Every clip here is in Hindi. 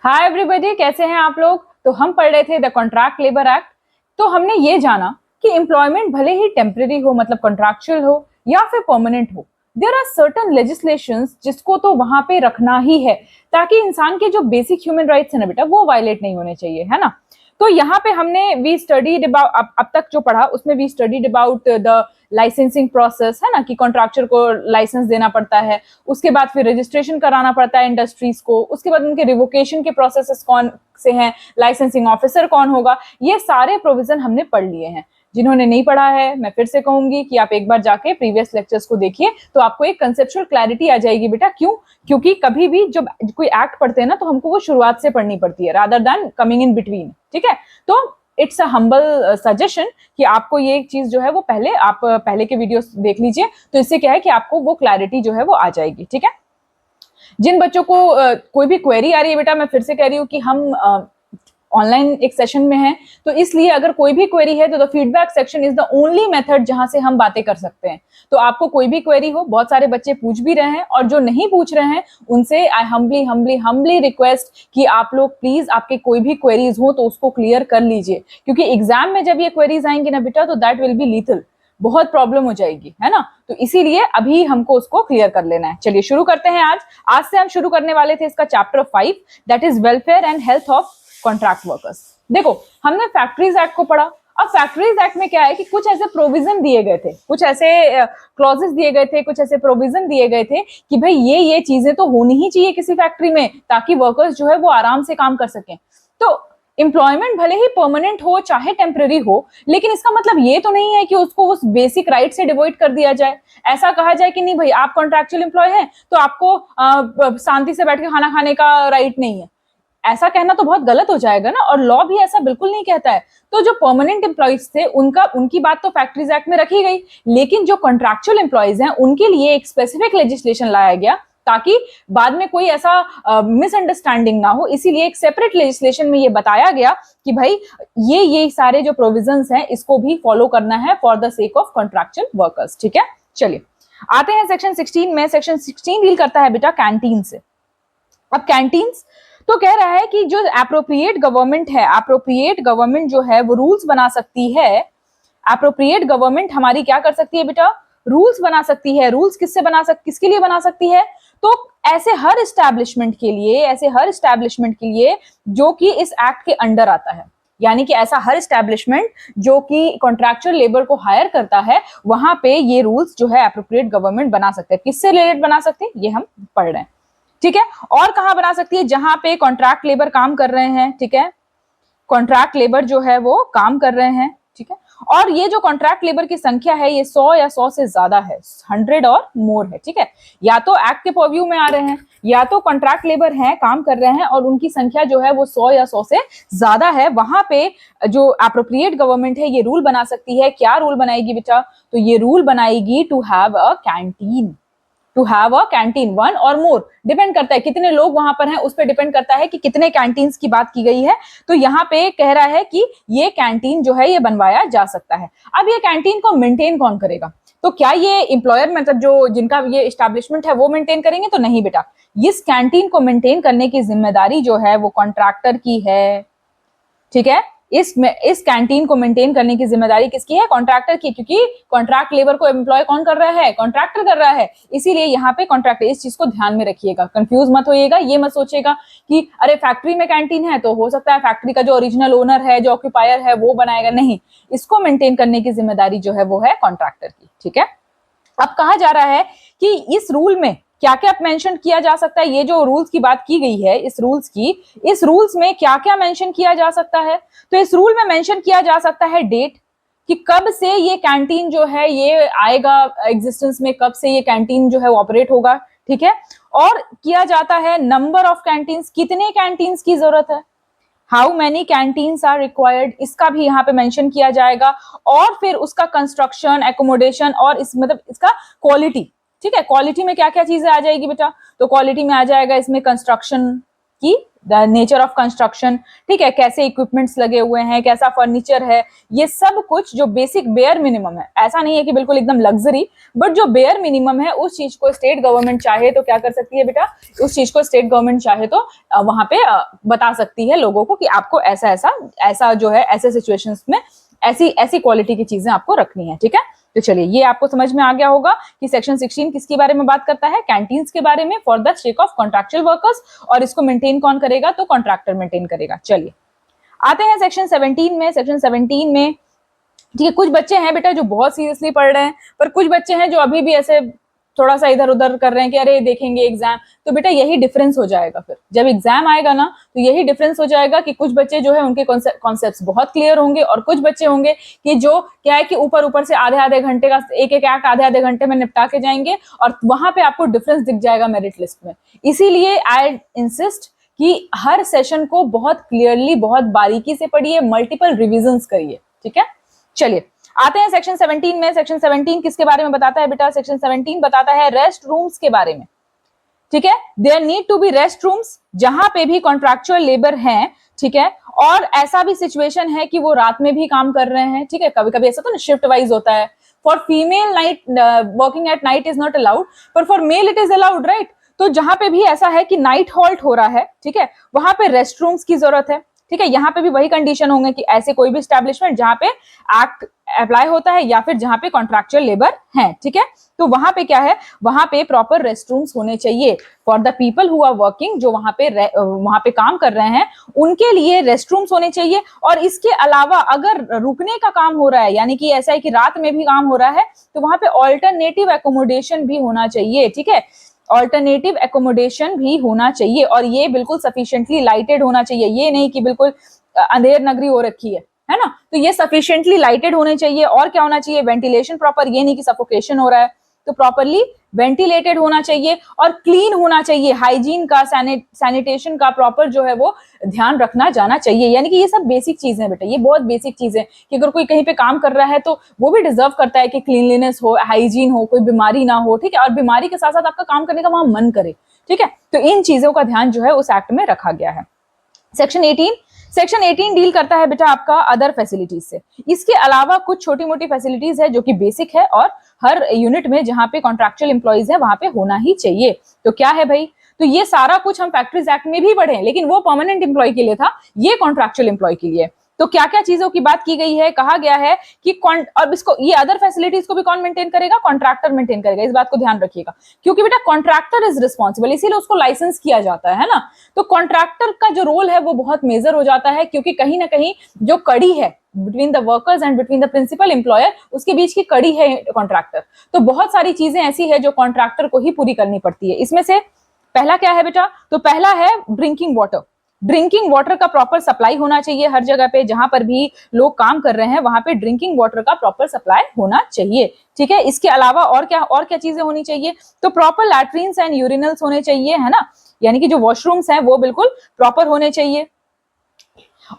हाय एवरीबॉडी, कैसे हैं आप लोग। तो हम पढ़ रहे थे द कॉन्ट्रैक्ट लेबर एक्ट। तो हमने ये जाना कि एम्प्लॉयमेंट भले ही टेम्परेरी हो, मतलब कॉन्ट्रैक्चुअल हो या फिर परमानेंट हो, देयर आर सर्टन लेजिस्लेशंस जिसको तो वहां पे रखना ही है ताकि इंसान के जो बेसिक ह्यूमन राइट्स है ना बेटा, वो वायलेट नहीं होने चाहिए, है ना। तो यहाँ पे हमने वी स्टडीड अबाउट अब तक जो पढ़ा उसमें we studied about the licensing process, है ना, कि कॉन्ट्रैक्चर को लाइसेंस देना पड़ता है, उसके बाद फिर रजिस्ट्रेशन कराना पड़ता है इंडस्ट्रीज को, उसके बाद उनके रिवोकेशन के प्रोसेसेस कौन से हैं, लाइसेंसिंग ऑफिसर कौन होगा, ये सारे प्रोविजन हमने पढ़ लिए हैं। जिन्होंने नहीं पढ़ा है मैं फिर से कहूंगी कि आप एक बार जाके प्रीवियस लेक्चर्स को देखिए तो आपको एक कंसेप्चुअल क्लैरिटी आ जाएगी बेटा। क्यों? क्योंकि कभी भी जब कोई एक्ट पढ़ते हैं ना तो हमको वो शुरुआत से पढ़नी पड़ती है rather than coming in between, ठीक है। तो इट्स अ हम्बल सजेशन कि आपको ये चीज जो है वो आप पहले के वीडियो देख लीजिए, तो इससे क्या है कि आपको वो क्लैरिटी जो है वो आ जाएगी, ठीक है। जिन बच्चों को कोई भी क्वेरी आ रही है बेटा, मैं फिर से कह रही हूँ कि हम ऑनलाइन एक सेशन में है, तो इसलिए अगर कोई भी क्वेरी है तो the feedback section is the only method जहां से हम बातें कर सकते हैं। तो आपको कोई भी क्वेरी हो, बहुत सारे बच्चे पूछ भी रहे हैं और जो नहीं पूछ रहे हैं उनसे I humbly humbly humbly request कि आप लोग प्लीज आपके कोई भी क्वेरीज हो तो उसको क्लियर कर लीजिए, क्योंकि एग्जाम में जब ये क्वेरीज आएंगी ना बेटा तो दैट विल बी लीथल, बहुत प्रॉब्लम हो जाएगी, है ना। तो इसीलिए अभी हमको उसको क्लियर कर लेना है। चलिए शुरू करते हैं। आज से हम शुरू करने वाले थे इसका chapter 5, that is welfare and health of contract workers. देखो, हमने फैक्ट्रीज एक्ट को पढ़ा। अब फैक्ट्रीज एक्ट में क्या है कि कुछ ऐसे प्रोविजन दिए गए थे, कुछ ऐसे क्लॉजेस दिए गए थे, कुछ ऐसे प्रोविजन दिए गए थे कि भाई ये चीजें तो होनी ही चाहिए किसी फैक्ट्री में ताकि वर्कर्स जो है वो आराम से काम कर सकें। तो एम्प्लॉयमेंट भले ही परमानेंट हो चाहे टेम्पररी हो, लेकिन इसका मतलब ये तो नहीं है कि उसको उस बेसिक राइट से डिवॉइड कर दिया जाए। ऐसा कहा जाए कि नहीं भाई आप कॉन्ट्रैक्चुअल एम्प्लॉय हैं तो आपको शांति से बैठ के खाना खाने का राइट नहीं है, ऐसा कहना तो बहुत गलत हो जाएगा ना, और लॉ भी ऐसा बिल्कुल नहीं कहता है। तो जो परमानेंट एम्प्लॉइज थे उनकी बात तो फैक्ट्रीज एक्ट में रखी गई, लेकिन जो कॉन्ट्रैक्चुअल एम्प्लॉइज हैं उनके लिए एक स्पेसिफिक लेजिस्लेशन लाया गया ताकि बाद में कोई ऐसा मिसअंडरस्टैंडिंग ना हो। इसीलिए एक सेपरेट लेजिस्लेशन में ये बताया गया कि भाई ये सारे जो प्रोविजंस हैं इसको भी फॉलो करना है for the sake of contractual workers, ठीक है। चलिए आते हैं सेक्शन 16 में। सेक्शन 16 डील करता है बेटा कैंटीन से। अब कैंटीन्स तो कह रहा है कि जो एप्रोप्रिएट गवर्नमेंट है, एप्रोप्रिएट गवर्नमेंट जो है वो रूल्स बना सकती है। एप्रोप्रिएट गवर्नमेंट हमारी क्या कर सकती है बेटा? रूल्स बना सकती है। रूल्स किसके लिए बना सकती है? तो ऐसे हर एस्टैब्लिशमेंट के लिए जो कि इस एक्ट के अंडर आता है, यानी कि ऐसा हर एस्टैब्लिशमेंट जो कि कॉन्ट्रैक्चुअल लेबर को हायर करता है, वहां पे ये रूल्स जो है एप्रोप्रिएट गवर्नमेंट बना सकते हैं। किससे रिलेटेड बना सकते हैं ये हम पढ़ रहे हैं, ठीक है। और कहां बना सकती है? जहां पे कॉन्ट्रैक्ट लेबर काम कर रहे हैं, ठीक है। कॉन्ट्रैक्ट लेबर जो है वो काम कर रहे हैं, ठीक है। और ये जो कॉन्ट्रैक्ट लेबर की संख्या है ये 100 या 100 से ज्यादा है, 100 और मोर है, ठीक है। या तो एक्ट के पर्व्यू में आ रहे हैं या तो कॉन्ट्रैक्ट लेबर हैं, काम कर रहे हैं और उनकी संख्या जो है वो 100 या 100 से ज्यादा है। वहां पे जो एप्रोप्रिएट गवर्नमेंट है ये रूल बना सकती है। क्या रूल बनाएगी बेटा? तो ये रूल बनाएगी to have a canteen, to have a canteen, one और मोर, डिपेंड करता है कितने लोग वहां पर हैं, उस पर डिपेंड करता है कि कितने कैंटीन्स की बात की गई है। तो यहाँ पे कह रहा है कि ये कैंटीन जो है ये बनवाया जा सकता है। अब ये कैंटीन को मेंटेन कौन करेगा? तो क्या ये एम्प्लॉयर मतलब जो जिनका ये एस्टैब्लिशमेंट है वो मेंटेन करेंगे? तो नहीं बेटा, इस कैंटीन को मेंटेन करने की जिम्मेदारी जो है वो कॉन्ट्रैक्टर की है, ठीक है। इस कैंटीन को मेंटेन करने की जिम्मेदारी किसकी है? कॉन्ट्रैक्टर की, क्योंकि कॉन्ट्रैक्ट लेबर को एम्प्लॉय कौन कर रहा है? कॉन्ट्रैक्टर कर रहा है। इसीलिए यहाँ पे कॉन्ट्रैक्टर, इस चीज को ध्यान में रखिएगा, कंफ्यूज मत होइएगा। ये मत सोचिएगा कि अरे फैक्ट्री में कैंटीन है तो हो सकता है फैक्ट्री का जो ओरिजिनल ओनर है, जो ऑक्यूपायर है वो बनाएगा, नहीं, इसको मेंटेन करने की जिम्मेदारी जो है वो है कॉन्ट्रैक्टर की, ठीक है। अब कहा जा रहा है कि इस रूल में क्या क्या मेंशन किया जा सकता है। ये जो रूल्स की बात की गई है, इस रूल्स में क्या क्या मेंशन किया जा सकता है? तो इस रूल में मेंशन किया जा सकता है डेट, कि कब से ये कैंटीन जो है ये आएगा एग्जिस्टेंस में, कब से ये कैंटीन जो है वो ऑपरेट होगा, ठीक है। और किया जाता है नंबर ऑफ कैंटीन्स, कितने कैंटीन्स की जरूरत है, how many canteens are required, इसका भी यहाँ पे मेंशन किया जाएगा। और फिर उसका कंस्ट्रक्शन, एकोमोडेशन और इसका क्वालिटी, ठीक है। क्वालिटी में क्या क्या चीजें आ जाएगी बेटा? तो क्वालिटी में आ जाएगा इसमें कंस्ट्रक्शन की द नेचर ऑफ कंस्ट्रक्शन, ठीक है, कैसे इक्विपमेंट्स लगे हुए हैं, कैसा फर्नीचर है, ये सब कुछ जो बेसिक बेयर मिनिमम है, ऐसा नहीं है कि बिल्कुल एकदम लग्जरी, बट जो बेयर मिनिमम है उस चीज को स्टेट गवर्नमेंट चाहे तो क्या कर सकती है बेटा, उस चीज को स्टेट गवर्नमेंट चाहे तो वहां पे बता सकती है लोगों को कि आपको ऐसा ऐसा ऐसा जो है ऐसे सिचुएशंस में ऐसी ऐसी क्वालिटी की चीजें आपको रखनी है, ठीक है। तो चलिए ये आपको समझ में आ गया होगा कि सेक्शन 16 किसके बारे में बात करता है, कैंटीन्स के बारे में for the sake of contractual workers, और इसको मेंटेन कौन करेगा, तो कॉन्ट्रैक्टर मेंटेन करेगा। चलिए आते हैं सेक्शन 17 में। सेक्शन 17 में ठीक है, कुछ बच्चे हैं बेटा जो बहुत सीरियसली पढ़ रहे हैं, पर कुछ बच्चे हैं जो अभी भी ऐसे थोड़ा सा इधर उधर कर रहे हैं कि अरे देखेंगे एग्जाम, तो बेटा यही डिफरेंस हो जाएगा, फिर जब एग्जाम आएगा ना तो यही डिफरेंस हो जाएगा कि कुछ बच्चे जो है उनके कॉन्सेप्ट्स बहुत क्लियर होंगे, और कुछ बच्चे होंगे कि जो क्या है कि ऊपर ऊपर से आधे आधे घंटे का एक एक एक्ट आधे आधे घंटे में निपटा के जाएंगे, और वहां पे आपको डिफरेंस दिख जाएगा मेरिट लिस्ट में। इसीलिए आई इंसिस्ट कि हर सेशन को बहुत क्लियरली बहुत बारीकी से पढ़िए, मल्टीपल रिविजन्स करिए, ठीक है। चलिए आते हैं सेक्शन 17 में। सेक्शन 17 किसके बारे में बताता है बेटा, सेक्शन 17 बताता है रेस्ट रूम्स के बारे में, ठीक है। There need to be rest rooms, जहां पे भी कॉन्ट्रैक्चुअल लेबर हैं, ठीक है, और ऐसा भी सिचुएशन है कि वो रात में भी काम कर रहे हैं, ठीक है, कभी कभी ऐसा तो ना शिफ्ट वाइज होता है। For female night working at night is not allowed, पर for male it is allowed, right. तो जहां पे भी ऐसा है कि नाइट हॉल्ट हो रहा है, ठीक है, वहां पे रेस्ट रूम्स की जरूरत है, ठीक है। यहाँ पे भी वही कंडीशन होंगे कि ऐसे कोई भी एस्टैब्लिशमेंट जहां पे एक्ट अप्लाई होता है या फिर जहां पे कॉन्ट्रैक्चुअल लेबर है, ठीक है, तो वहां पे क्या है, वहां पे प्रॉपर रेस्टरूम्स होने चाहिए for the people who are working, जो वहां पे काम कर रहे हैं उनके लिए रेस्टरूम्स होने चाहिए। और इसके अलावा अगर रुकने का काम हो रहा है, यानी कि ऐसा है कि रात में भी काम हो रहा है, तो वहां पे ऑल्टरनेटिव एकोमोडेशन भी होना चाहिए, ठीक है, ऑल्टरनेटिव एकोमोडेशन भी होना चाहिए, और ये बिल्कुल सफिशिएंटली लाइटेड होना चाहिए, ये नहीं कि बिल्कुल अंधेर नगरी हो रखी है ना, तो ये सफिशिएंटली लाइटेड होने चाहिए। और क्या होना चाहिए, वेंटिलेशन प्रॉपर, ये नहीं कि सफोकेशन हो रहा है, तो प्रॉपरली वेंटिलेटेड होना चाहिए, और क्लीन होना चाहिए, हाइजीन का सैनिटेशन का प्रॉपर जो है वो ध्यान रखना जाना चाहिए। यानी कि ये सब बेसिक चीजें बेटा, ये बहुत बेसिक चीजें कि अगर कोई कहीं पे काम कर रहा है तो वो भी डिजर्व करता है कि क्लीनलीनेस हो, हाइजीन हो, कोई बीमारी ना हो, ठीक है, और बीमारी के साथ साथ आपका काम करने का वहां मन करे, ठीक है। तो इन चीजों का ध्यान जो है उस एक्ट में रखा गया है। सेक्शन 18 डील करता है बेटा आपका अदर फैसिलिटीज से। इसके अलावा कुछ छोटी मोटी फैसिलिटीज है जो कि बेसिक है, और हर यूनिट में जहां पे कॉन्ट्रैक्चुअल एम्प्लॉइज है वहां पे होना ही चाहिए। तो क्या है भाई, तो ये सारा कुछ हम फैक्ट्रीज एक्ट में भी पढ़े, लेकिन वो परमानेंट एम्प्लॉय के लिए था, ये कॉन्ट्रैक्चुअल एम्प्लॉय के लिए। तो क्या क्या चीजों की बात की गई है, कहा गया है कि और इसको ये अदर फैसिलिटीज को भी कौन मेंटेन करेगा, कॉन्ट्रैक्टर मेंटेन करेगा, इस बात को ध्यान रखिएगा, क्योंकि बेटा कॉन्ट्रैक्टर इज रिस्पॉन्सिबल, इसीलिए उसको लाइसेंस किया जाता है ना। तो कॉन्ट्रैक्टर का जो रोल है वो बहुत मेजर हो जाता है, क्योंकि कहीं ना कहीं जो कड़ी है between the workers and between the principal employer, उसके बीच की कड़ी है कॉन्ट्रैक्टर। तो बहुत सारी चीजें ऐसी है जो कॉन्ट्रैक्टर को ही पूरी करनी पड़ती है। इसमें से पहला क्या है बेटा, तो पहला है ड्रिंकिंग वाटर। ड्रिंकिंग वाटर का प्रॉपर सप्लाई होना चाहिए हर जगह पे, जहां पर भी लोग काम कर रहे हैं वहां पे ड्रिंकिंग वाटर का प्रॉपर सप्लाई होना चाहिए, ठीक है। इसके अलावा और क्या चीजें होनी चाहिए, तो प्रॉपर लैट्रिन्स एंड यूरिनल्स होने चाहिए, है ना, यानी कि जो वॉशरूम्स हैं वो बिल्कुल प्रॉपर होने चाहिए,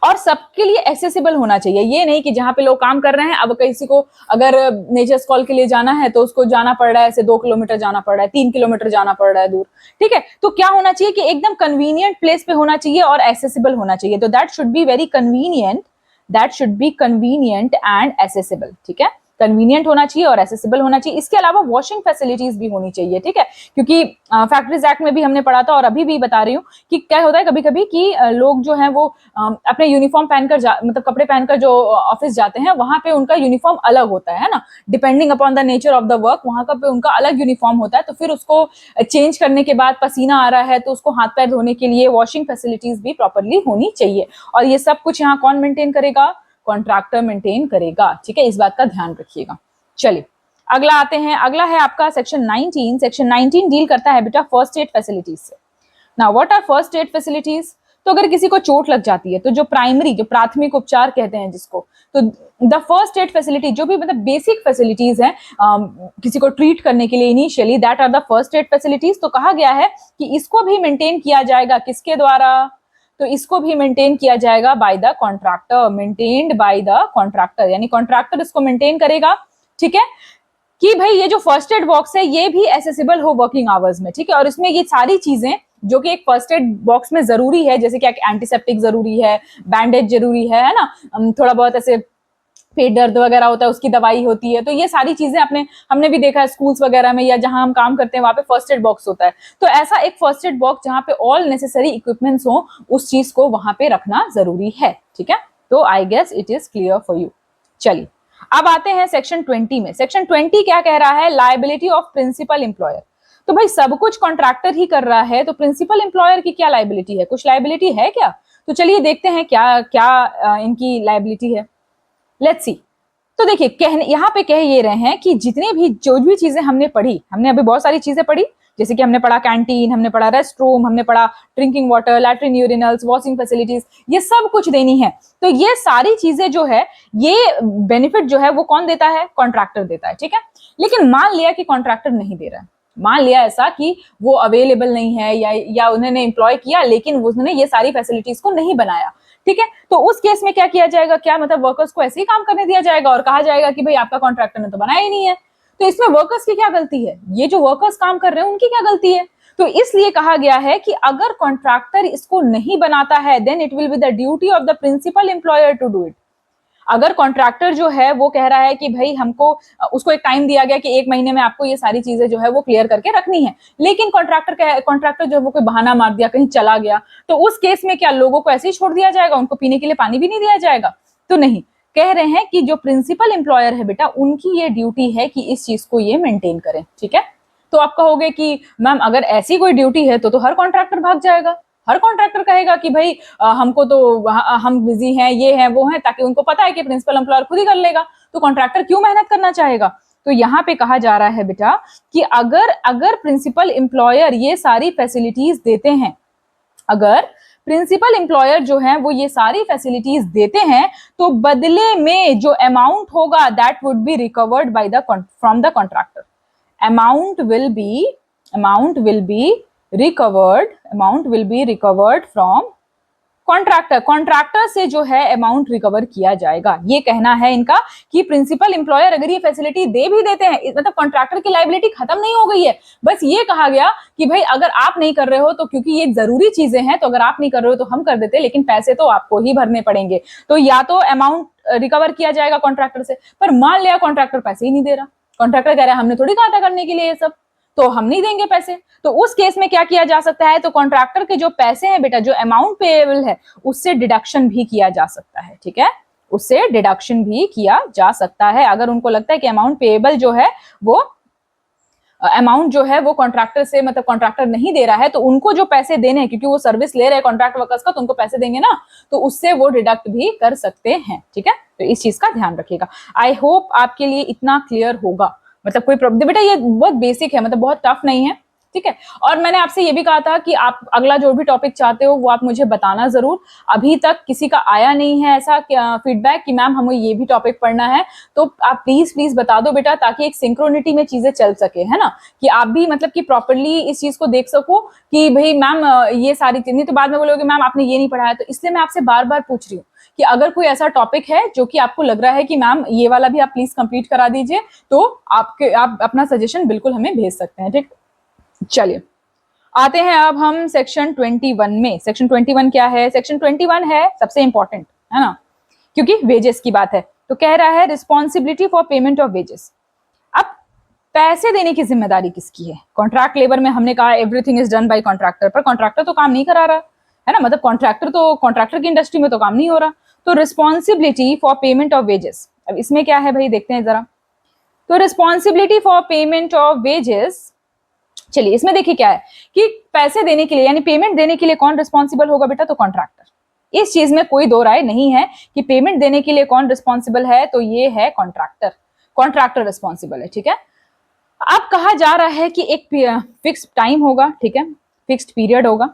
और सबके लिए एक्सेसिबल होना चाहिए। ये नहीं कि जहां पे लोग काम कर रहे हैं, अब किसी को अगर नेचर्स कॉल के लिए जाना है तो उसको जाना पड़ रहा है, ऐसे 2 किलोमीटर जाना पड़ रहा है, 3 किलोमीटर जाना पड़ रहा है दूर, ठीक है। तो क्या होना चाहिए कि एकदम कन्वीनियंट प्लेस पे होना चाहिए और एक्सेसिबल होना चाहिए। तो that should be very convenient, that should be convenient and accessible, ठीक है, कन्वीनियंट होना चाहिए और एक्सेसिबल होना चाहिए। इसके अलावा वॉशिंग फैसिलिटीज भी होनी चाहिए, ठीक है, क्योंकि फैक्ट्रीज एक्ट में भी हमने पढ़ा था और अभी भी बता रही हूँ कि क्या होता है कभी कभी कि लोग जो है वो अपने यूनिफॉर्म पहनकर मतलब कपड़े पहनकर जो ऑफिस जाते हैं वहां पे उनका यूनिफॉर्म अलग होता है ना, depending upon the nature of the work, वहां का पे उनका अलग यूनिफॉर्म होता है। तो फिर उसको चेंज करने के बाद पसीना आ रहा है तो उसको हाथ पैर धोने के लिए वॉशिंग फैसिलिटीज भी प्रॉपरली होनी चाहिए, और ये सब कुछ यहाँ कौन मेंटेन करेगा, कॉन्ट्रैक्टर मेंटेन करेगा, ठीक है, इस बात का ध्यान रखिएगा। चलिए अगला आते हैं, अगला है आपका सेक्शन 19। सेक्शन 19 डील करता है बेटा फर्स्ट एड फैसिलिटीज से। Now what are first aid facilities, तो अगर किसी को चोट लग जाती है तो जो प्राथमिक उपचार कहते हैं जिसको, तो द फर्स्ट एड फैसिलिटी जो भी मतलब बेसिक फैसिलिटीज हैं किसी को ट्रीट करने के लिए initially, that are the first aid facilities. तो कहा गया है कि इसको भी मेंटेन किया जाएगा किसके द्वारा, तो इसको भी मेंटेन किया जाएगा by the contractor, maintained by the contractor, यानी कॉन्ट्रैक्टर इसको मेंटेन करेगा, ठीक है, कि भाई ये जो फर्स्ट एड बॉक्स है ये भी एक्सेसिबल हो वर्किंग आवर्स में, ठीक है, और इसमें ये सारी चीजें जो कि एक फर्स्ट एड बॉक्स में जरूरी है, जैसे कि एंटीसेप्टिक जरूरी है, बैंडेज जरूरी है ना, थोड़ा बहुत ऐसे पेट दर्द वगैरह होता है उसकी दवाई होती है। तो ये सारी चीजें हमने भी देखा है स्कूल्स वगैरह में या जहां हम काम करते हैं वहां पे फर्स्ट एड बॉक्स होता है। तो ऐसा एक फर्स्ट एड बॉक्स जहां पे ऑल नेसेसरी इक्विपमेंट्स हो, उस चीज को वहां पे रखना जरूरी है। ठीक है, तो I guess it is clear for you. चलिए अब आते हैं सेक्शन 20 में। सेक्शन 20 क्या कह रहा है? Liability of principal employer. तो भाई सब कुछ कॉन्ट्रैक्टर ही कर रहा है, तो प्रिंसिपल एम्प्लॉयर की क्या लायबिलिटी है? कुछ लायबिलिटी है क्या? तो चलिए देखते हैं क्या क्या इनकी लायबिलिटी है। Let's see. तो देखिए कहने यहाँ पे कह ये रहे हैं कि जितने भी जो भी चीजें हमने पढ़ी, हमने अभी बहुत सारी चीजें पढ़ी, जैसे कि हमने पढ़ा कैंटीन, हमने पढ़ा रेस्ट रूम, हमने पढ़ा drinking water, latrine urinals, washing facilities, ये सब कुछ देनी है। तो ये सारी चीजें जो है, ये बेनिफिट जो है वो कौन देता है? कॉन्ट्रैक्टर देता है। ठीक है, लेकिन मान लिया कि कॉन्ट्रैक्टर नहीं दे रहा है, मान लिया ऐसा कि वो अवेलेबल नहीं है या उन्होंने एम्प्लॉय किया लेकिन उन्होंने ये सारी फैसिलिटीज को नहीं बनाया। ठीक है, तो उस केस में क्या किया जाएगा? क्या मतलब वर्कर्स को ऐसे ही काम करने दिया जाएगा और कहा जाएगा कि भाई आपका कॉन्ट्रैक्टर ने तो बनाया ही नहीं है? तो इसमें वर्कर्स की क्या गलती है? ये जो वर्कर्स काम कर रहे हैं उनकी क्या गलती है? तो इसलिए कहा गया है कि अगर कॉन्ट्रैक्टर इसको नहीं बनाता है, then it will be the duty of the principal employer to do it. अगर कॉन्ट्रैक्टर जो है वो कह रहा है कि भाई हमको, उसको एक टाइम दिया गया कि 1 महीने में आपको ये सारी चीजें जो है वो क्लियर करके रखनी है, लेकिन कॉन्ट्रैक्टर जो है वो कोई बहाना मार दिया, कहीं चला गया, तो उस केस में क्या लोगों को ऐसे ही छोड़ दिया जाएगा? उनको पीने के लिए पानी भी नहीं दिया जाएगा? तो नहीं, कह रहे हैं कि जो प्रिंसिपल एम्प्लॉयर है बेटा, उनकी ये ड्यूटी है कि इस चीज को ये मेंटेन करें। ठीक है, तो आप कहोगे कि मैम अगर ऐसी कोई ड्यूटी है तो हर कॉन्ट्रैक्टर भाग जाएगा, हर कॉन्ट्रैक्टर कहेगा कि भाई हमको तो हम बिजी हैं, ये हैं वो हैं, ताकि उनको पता है कि प्रिंसिपल एम्प्लॉयर खुद ही कर लेगा, तो कॉन्ट्रैक्टर क्यों मेहनत करना चाहेगा? तो यहाँ पे कहा जा रहा है बेटा कि अगर प्रिंसिपल एम्प्लॉयर ये सारी फैसिलिटीज देते हैं, अगर प्रिंसिपल एम्प्लॉयर जो है वो ये सारी फैसिलिटीज देते हैं, तो बदले में जो अमाउंट होगा that would be recovered by the from the contractor. amount will be recovered from contractor से जो है अमाउंट रिकवर किया जाएगा। ये कहना है इनका कि प्रिंसिपल एम्प्लॉयर अगर ये फैसिलिटी दे भी देते हैं, मतलब कॉन्ट्रैक्टर की लायबिलिटी खत्म नहीं हो गई है, बस ये कहा गया कि भाई अगर आप नहीं कर रहे हो तो क्योंकि ये जरूरी चीजें हैं, तो अगर आप नहीं कर रहे हो तो हम कर देते, लेकिन पैसे तो आपको ही भरने पड़ेंगे। तो या तो अमाउंट रिकवर किया जाएगा कॉन्ट्रैक्टर से, पर मान लिया कॉन्ट्रैक्टर पैसे ही नहीं दे रहा, कॉन्ट्रैक्टर कह रहा है हमने थोड़ी कहा था करने के लिए ये सब, तो हम नहीं देंगे पैसे। तो उस केस में क्या किया जा सकता है? तो कॉन्ट्रैक्टर के जो पैसे हैं बेटा, जो अमाउंट पेएबल है, उससे डिडक्शन भी किया जा सकता है। ठीक है, उससे डिडक्शन भी किया जा सकता है। अगर उनको लगता है कि अमाउंट पेएबल जो है वो अमाउंट जो है वो कॉन्ट्रैक्टर से, मतलब कॉन्ट्रैक्टर नहीं दे रहा है, तो उनको जो पैसे देने हैं, क्योंकि वो सर्विस ले रहे हैं कॉन्ट्रैक्ट वर्कर्स का, तो उनको पैसे देंगे ना, तो उससे वो डिडक्ट भी कर सकते हैं। ठीक है, तो इस चीज का ध्यान रखिएगा। आई होप आपके लिए इतना क्लियर होगा, मतलब कोई प्रॉब्लम, बेटा ये बहुत बेसिक है, मतलब बहुत टफ नहीं है। ठीक है, और मैंने आपसे ये भी कहा था कि आप अगला जो भी टॉपिक चाहते हो वो आप मुझे बताना जरूर। अभी तक किसी का आया नहीं है ऐसा फीडबैक कि मैम हमें ये भी टॉपिक पढ़ना है, तो आप प्लीज बता दो बेटा, ताकि एक सिंक्रोनिटी में चीजें चल सके, है ना, कि आप भी मतलब कि प्रॉपरली इस चीज को देख सको कि भाई मैम ये सारी चीजें, तो बाद में बोलोगे मैम आपने ये नहीं पढ़ाया। तो इसलिए मैं आपसे बार बार पूछ रही हूँ कि अगर कोई ऐसा टॉपिक है जो कि आपको लग रहा है कि मैम ये वाला भी आप प्लीज कंप्लीट करा दीजिए, तो आप अपना सजेशन बिल्कुल हमें भेज सकते हैं। ठीक, चलिए आते हैं अब हम सेक्शन 21 में। सेक्शन 21 क्या है? सेक्शन 21 है सबसे इंपॉर्टेंट, है ना, क्योंकि वेजेस की बात है। तो कह रहा है responsibility for payment of wages. अब पैसे देने की जिम्मेदारी किसकी है? कॉन्ट्रैक्ट लेबर में हमने कहा everything is done by contractor, पर कॉन्ट्रैक्टर तो काम नहीं करा रहा है ना, मतलब कॉन्ट्रैक्टर की इंडस्ट्री में तो काम नहीं हो रहा। तो responsibility for payment of wages, अब इसमें क्या है भाई, देखते हैं जरा। तो responsibility for payment of wages, चलिए इसमें देखिए क्या है कि पैसे देने के लिए यानी पेमेंट देने के लिए कौन रिस्पॉन्सिबल होगा बेटा? तो कॉन्ट्रैक्टर। इस चीज में कोई दो राय नहीं है कि पेमेंट देने के लिए कौन रिस्पॉन्सिबल है, तो ये है कॉन्ट्रैक्टर रिस्पॉन्सिबल है। ठीक है, अब कहा जा रहा है कि एक फिक्स्ड टाइम होगा, ठीक है, फिक्स्ड पीरियड होगा,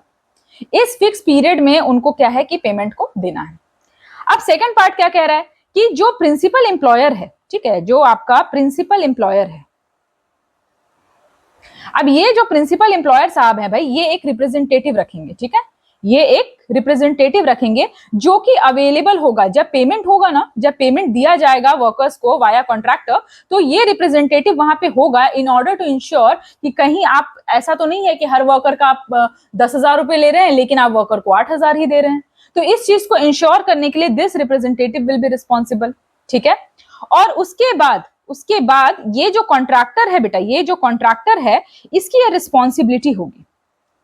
इस फिक्स पीरियड में उनको क्या है कि पेमेंट को देना है। अब सेकंड पार्ट क्या कह रहा है कि जो प्रिंसिपल एम्प्लॉयर है, ठीक है, जो आपका प्रिंसिपल एम्प्लॉयर है, अब ये जो प्रिंसिपल एम्प्लॉयर साहब है भाई, ये एक रिप्रेजेंटेटिव रखेंगे। ठीक है, ये एक रिप्रेजेंटेटिव रखेंगे जो कि अवेलेबल होगा जब पेमेंट होगा ना, जब पेमेंट दिया जाएगा वर्कर्स को वाया कॉन्ट्रैक्टर, तो ये रिप्रेजेंटेटिव वहां पे होगा इन ऑर्डर टू इंश्योर कि कहीं आप ऐसा तो नहीं है कि हर वर्कर का आप 10,000 रुपए ले रहे हैं लेकिन आप वर्कर को 8,000 ही दे रहे हैं। तो इस चीज को इंश्योर करने के लिए this representative will be responsible, ठीक है। और उसके बाद ये जो कॉन्ट्रैक्टर है बेटा, ये जो कॉन्ट्रैक्टर है इसकी ये रिस्पॉन्सिबिलिटी होगी।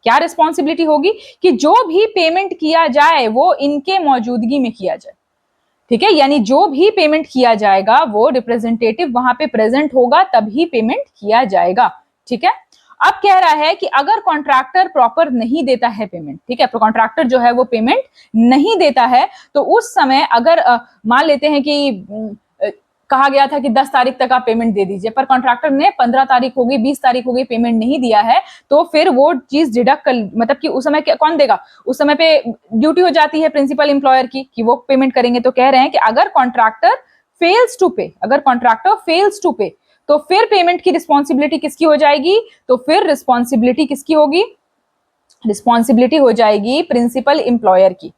क्या रिस्पॉन्सिबिलिटी होगी? कि जो भी पेमेंट किया जाए वो इनके मौजूदगी में किया जाए, ठीक है। यानी जो भी पेमेंट किया जाएगा वो रिप्रेजेंटेटिव वहां पे प्रेजेंट होगा तभी पेमेंट किया जाएगा, ठीक है। अब कह रहा है कि अगर कॉन्ट्रैक्टर प्रॉपर नहीं देता है पेमेंट, ठीक है, तो कॉन्ट्रैक्टर जो है वो पेमेंट नहीं देता है, तो उस समय अगर मान लेते हैं कि कहा गया था कि 10 तारीख तक आप पेमेंट दे दीजिए, पर कॉन्ट्रैक्टर ने 15 तारीख हो गई, 20 तारीख हो गई, पेमेंट नहीं दिया है, तो फिर वो चीज डिडक्ट कर, मतलब कि उस समय कौन देगा? उस समय पे ड्यूटी हो जाती है प्रिंसिपल एम्प्लॉयर की कि वो पेमेंट करेंगे। तो कह रहे हैं कि अगर कॉन्ट्रैक्टर फेल्स टू पे, तो फिर पेमेंट की रिस्पॉन्सिबिलिटी किसकी हो जाएगी? तो फिर रिस्पॉन्सिबिलिटी किसकी होगी? रिस्पॉन्सिबिलिटी हो जाएगी प्रिंसिपल एम्प्लॉयर की।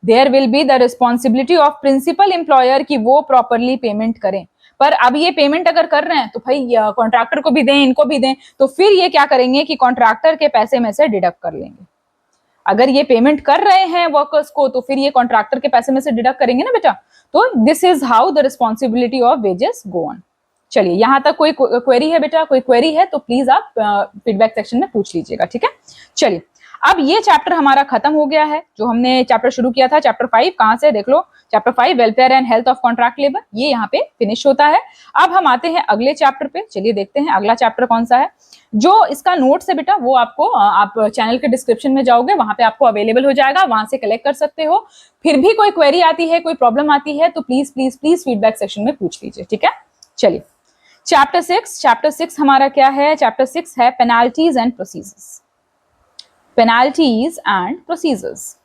There will be the responsibility of principal employer कि वो प्रॉपरली पेमेंट करें। पर अब ये पेमेंट अगर कर रहे हैं तो भाई कॉन्ट्रैक्टर को भी दें, इनको भी दें, तो फिर ये क्या करेंगे कि कॉन्ट्रैक्टर के पैसे में से डिडक्ट कर लेंगे। अगर ये पेमेंट कर रहे हैं वर्कर्स को तो फिर ये कॉन्ट्रैक्टर के पैसे में से डिडक्ट करेंगे ना बेटा। तो this is how the responsibility of wages go on. चलिए, यहां तक कोई क्वेरी है बेटा? कोई क्वेरी है तो प्लीज आप फीडबैक सेक्शन में पूछ लीजिएगा, ठीक है। चलिए, अब ये चैप्टर हमारा खत्म हो गया है। जो हमने चैप्टर शुरू किया था, चैप्टर 5, कहां से देख लो, chapter 5 welfare and health of contract labour, ये यहाँ पे फिनिश होता है। अब हम आते हैं अगले चैप्टर पे। चलिए देखते हैं अगला चैप्टर कौन सा है। जो इसका नोट्स है बेटा वो आपको आप चैनल के डिस्क्रिप्शन में जाओगे, वहां पे आपको अवेलेबल हो जाएगा, वहां से कलेक्ट कर सकते हो। फिर भी कोई क्वेरी आती है, कोई प्रॉब्लम आती है तो please please please feedback section में पूछ लीजिए, ठीक है। चलिए, चैप्टर 6 हमारा क्या है? चैप्टर 6 है penalties and procedures. Penalties and procedures,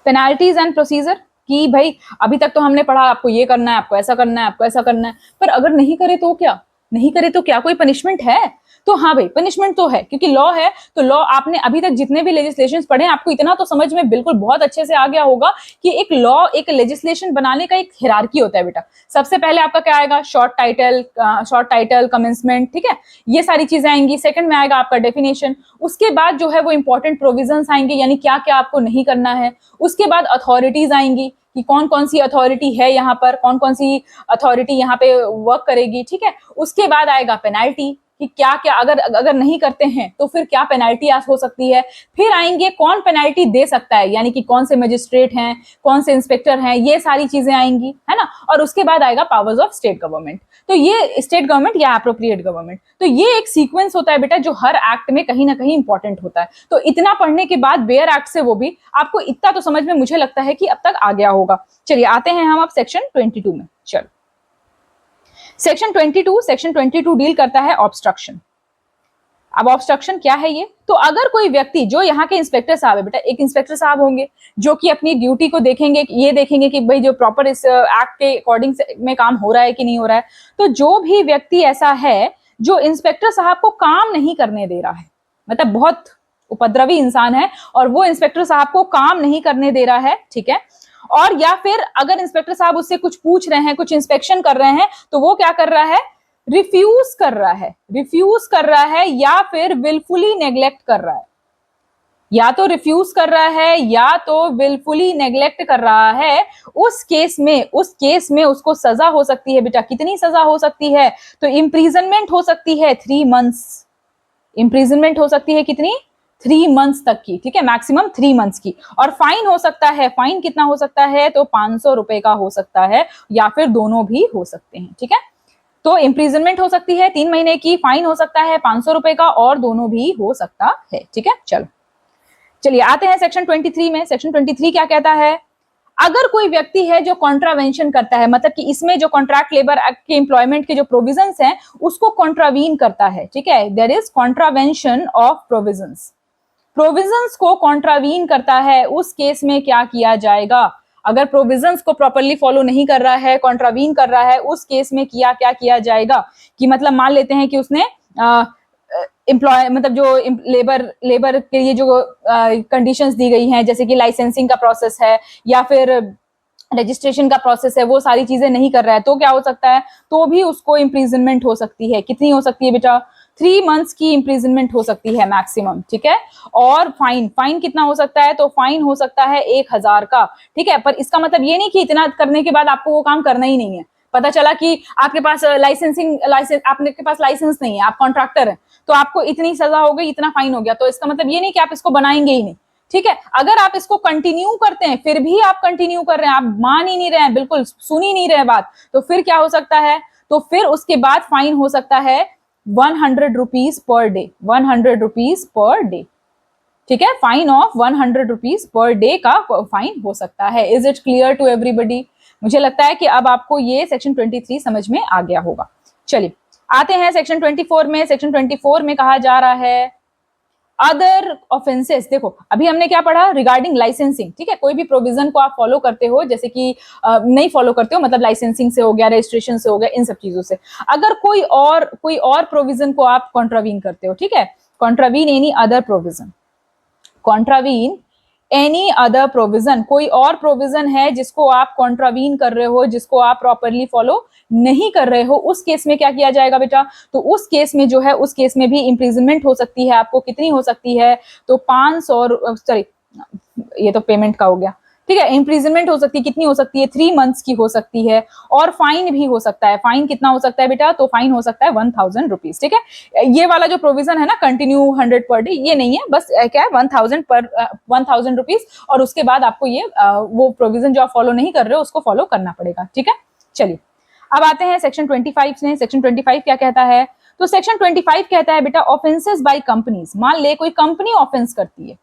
penalties and procedure कि भाई अभी तक तो हमने पढ़ा आपको ये करना है, आपको ऐसा करना है, आपको ऐसा करना है, पर अगर नहीं करे तो क्या? नहीं करे तो क्या कोई पनिशमेंट है? तो हाँ भाई, पनिशमेंट तो है, क्योंकि लॉ है। तो लॉ आपने अभी तक जितने भी लेजिस्लेशंस पढ़े हैं, आपको इतना तो समझ में बिल्कुल बहुत अच्छे से आ गया होगा कि एक लॉ, एक लेजिस्लेशन बनाने का एक हिरार्की होता है बेटा। सबसे पहले आपका क्या आएगा? शॉर्ट टाइटल, कमेंसमेंट, ठीक है, ये सारी चीजें आएंगी। सेकंड में आएगा आपका डेफिनेशन। उसके बाद जो है वो इंपॉर्टेंट प्रोविजंस आएंगे, यानी क्या क्या आपको नहीं करना है। उसके बाद अथॉरिटीज आएंगी कि कौन कौन सी अथॉरिटी है यहाँ पर, कौन कौन सी अथॉरिटी यहाँ पे वर्क करेगी, ठीक है। उसके बाद आएगा पेनाल्टी कि क्या क्या अगर नहीं करते हैं तो फिर क्या पेनाल्टी हो सकती है। फिर आएंगे कौन पेनाल्टी दे सकता है, यानी कि कौन से मजिस्ट्रेट हैं, कौन से इंस्पेक्टर हैं, ये सारी चीजें आएंगी, है ना। और उसके बाद आएगा पावर्स ऑफ स्टेट गवर्नमेंट। तो ये स्टेट गवर्नमेंट या एप्रोप्रिएट गवर्नमेंट, तो ये एक सीक्वेंस होता है बेटा जो हर एक्ट में कहीं ना कहीं इंपॉर्टेंट होता है। तो इतना पढ़ने के बाद बेयर एक्ट से वो भी आपको इतना तो समझ में मुझे लगता है कि अब तक आ गया होगा। चलिए आते हैं हम अब सेक्शन 22 में। चलो, सेक्शन 22 डील करता है ऑब्स्ट्रक्शन। अब ऑब्स्ट्रक्शन क्या है ये? तो अगर कोई व्यक्ति, जो यहाँ के इंस्पेक्टर साहब है बेटा, एक इंस्पेक्टर साहब होंगे जो कि अपनी ड्यूटी को देखेंगे, ये देखेंगे कि भाई जो प्रॉपर इस एक्ट के अकॉर्डिंग में काम हो रहा है कि नहीं हो रहा है। तो जो भी व्यक्ति ऐसा है जो इंस्पेक्टर साहब को काम नहीं करने दे रहा है, मतलब बहुत उपद्रवी इंसान है और वो इंस्पेक्टर साहब को काम नहीं करने दे रहा है, ठीक है, और या फिर अगर इंस्पेक्टर साहब उससे कुछ पूछ रहे हैं, कुछ इंस्पेक्शन कर रहे हैं, तो वो क्या कर रहा है? रिफ्यूज कर रहा है या फिर विलफुली नेग्लेक्ट कर रहा है। या तो रिफ्यूज कर रहा है या तो विलफुली नेग्लेक्ट कर रहा है। उस केस में उसको सजा हो सकती है बेटा। कितनी सजा हो सकती है? तो इम्प्रिजनमेंट हो सकती है 3 मंथ्स। इम्प्रिजनमेंट हो सकती है कितनी? 3 मंथ्स तक की, ठीक है, मैक्सिमम 3 मंथ्स की। और फाइन हो सकता है, फाइन कितना हो सकता है? तो 500 रुपए का हो सकता है, या फिर दोनों भी हो सकते हैं, ठीक है। तो इम्प्रिजनमेंट हो सकती है 3 महीने की, फाइन हो सकता है 500 रुपए का, और दोनों भी हो सकता है, ठीक है। चलिए आते हैं सेक्शन 23 में। सेक्शन 23 क्या कहता है? अगर कोई व्यक्ति है जो कॉन्ट्रावेंशन करता है, मतलब कि इसमें जो कॉन्ट्रैक्ट लेबर एक्ट के एम्प्लॉयमेंट के जो प्रोविजंस हैं उसको कॉन्ट्रावीन करता है, ठीक है, there is contravention of provisions को कॉन्ट्रावीन करता है, उस केस में क्या किया जाएगा? अगर प्रोविजंस को प्रॉपर्ली फॉलो नहीं कर रहा है, कॉन्ट्रावीन कर रहा है, उस केस में क्या किया जाएगा? कि मतलब मान लेते हैं कि उसने एम्प्लॉय मतलब जो लेबर के लिए जो कंडीशंस दी गई हैं, जैसे कि लाइसेंसिंग का प्रोसेस है या फिर रजिस्ट्रेशन का प्रोसेस है, वो सारी चीजें नहीं कर रहा है, तो क्या हो सकता है, तो भी उसको इम्प्रिजनमेंट हो सकती है। कितनी हो सकती है बेटा? 3 मंथ्स की इम्प्रिजनमेंट हो सकती है मैक्सिमम, ठीक है। और फाइन कितना हो सकता है? तो फाइन हो सकता है 1000 का, ठीक है। पर इसका मतलब ये नहीं कि इतना करने के बाद आपको वो काम करना ही नहीं है। पता चला कि आपके पास आपके पास लाइसेंस नहीं है, आप कॉन्ट्रैक्टर हैं, तो आपको इतनी सजा हो गई, इतना फाइन हो गया, तो इसका मतलब ये नहीं कि आप इसको बनाएंगे ही नहीं, ठीक है। अगर आप इसको कंटिन्यू करते हैं, फिर भी आप कंटिन्यू कर रहे हैं, आप मान ही नहीं रहे हैं, बिल्कुल सुन ही नहीं रहे बात, तो फिर क्या हो सकता है? तो फिर उसके बाद फाइन हो सकता है 100 rupees per day, 100 rupees per day, ठीक है। Fine of 100 rupees per day का फाइन हो सकता है। Is it clear to everybody? मुझे लगता है कि अब आपको ये सेक्शन 23 समझ में आ गया होगा। चलिए आते हैं सेक्शन 24 में। सेक्शन 24 में कहा जा रहा है अदर ऑफेंसेस। देखो अभी हमने क्या पढ़ा रिगार्डिंग लाइसेंसिंग, ठीक है। कोई भी प्रोविजन को आप फॉलो करते हो, जैसे कि नहीं फॉलो करते हो, मतलब लाइसेंसिंग से हो गया, रजिस्ट्रेशन से हो गया, इन सब चीजों से, अगर कोई और प्रोविजन को आप कॉन्ट्रावीन करते हो, ठीक है, contravene any other provision, contravene any other provision, कोई और प्रोविजन है जिसको आप कॉन्ट्रावीन कर रहे हो, जिसको आप प्रॉपरली फॉलो नहीं कर रहे हो, उस केस में क्या किया जाएगा बेटा? तो उस केस में जो है, उस केस में भी इम्प्रिजनमेंट हो सकती है आपको। कितनी हो सकती है? तो 500, सॉरी ये तो पेमेंट का हो गया, ठीक है। इम्प्रिजनमेंट हो सकती है, कितनी हो सकती है? 3 मंथ्स की हो सकती है। और फाइन भी हो सकता है। फाइन कितना हो सकता है बेटा? तो फाइन हो सकता है 1000 रुपीज, ठीक है। ये वाला जो प्रोविजन है ना, कंटिन्यू 100 पर डे, ये नहीं है, बस क्या है 1000 रुपीज, और उसके बाद आपको ये वो प्रोविजन जो आप फॉलो नहीं कर रहे हो उसको फॉलो करना पड़ेगा, ठीक है। चलिए अब आते हैं सेक्शन 25 में। सेक्शन 25 क्या कहता है? तो सेक्शन 25 कहता है बेटा ऑफेंसेस बाय कंपनीज। मान ले कोई कंपनी ऑफेंस करती है,